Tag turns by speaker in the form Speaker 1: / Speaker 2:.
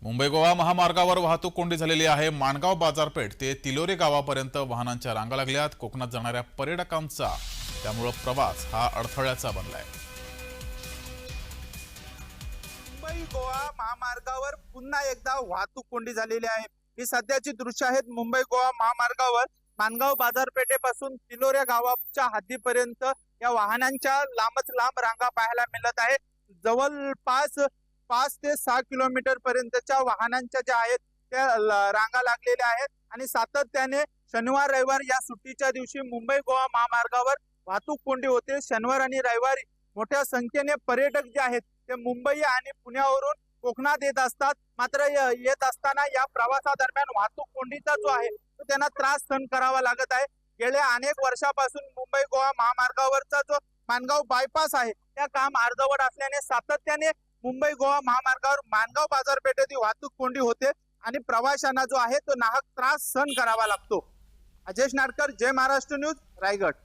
Speaker 1: मुंबई गोवा महामार्गावर वाहतूक कोंडी झालेली आहे। माणगाव बाजारपेठ ते तिलोरे गावापर्यंत वाहनांच्या रांगा लागल्यात। कोकणात जाणाऱ्या पर्यटकांचा त्यामुळे प्रवास हा अडथळ्याचा बनलाय।
Speaker 2: मुंबई गोवा महामार्गावर पुन्हा एकदा वाहतूक कोंडी झालेली आहे। ही सध्याची दृश्य आहेत मुंबई गोवा महामार्गावर माणगाव बाजारपेठेपासून तिलोऱ्या गावाच्या हद्दीपर्यंत या वाहनांच्या लांबच लांब रांगा पाहायला मिळत आहे। जवळपास 5 ते 6 किलोमीटर पर्यंतच्या वाहनांच्या ज्या आहेत त्या रांगा लागलेल्या आहेत आणि सातत्याने शनिवार रविवार या सुट्टीच्या दिवशी मुंबई गोवा महामार्गावर वाहतूक कोंडी होते। शनिवार आणि रविवारी मोठ्या संख्येने पर्यटक जे आहेत ते मुंबई आणि पुण्यावरून कोकणात येत असतात। मात्र येत असताना या प्रवासादरम्यान वाहतूक कोंडीचा जो आहे तो त्यांना त्रास सहन करावा लागत आहे। गेल्या अनेक वर्षापासून मुंबई गोवा महामार्गावरचा जो माणगाव बायपास आहे त्या काम अर्धवट असल्याने सातत्याने मुंबई गोवा महामार्गावर माणगाव बाजारपेठेतील वाहतूक कोंडी होते आणि प्रवाशांना जो आहे तो नाहक त्रास सहन करावा लागतो। अजेश नाडकर, जय महाराष्ट्र न्यूज, रायगड।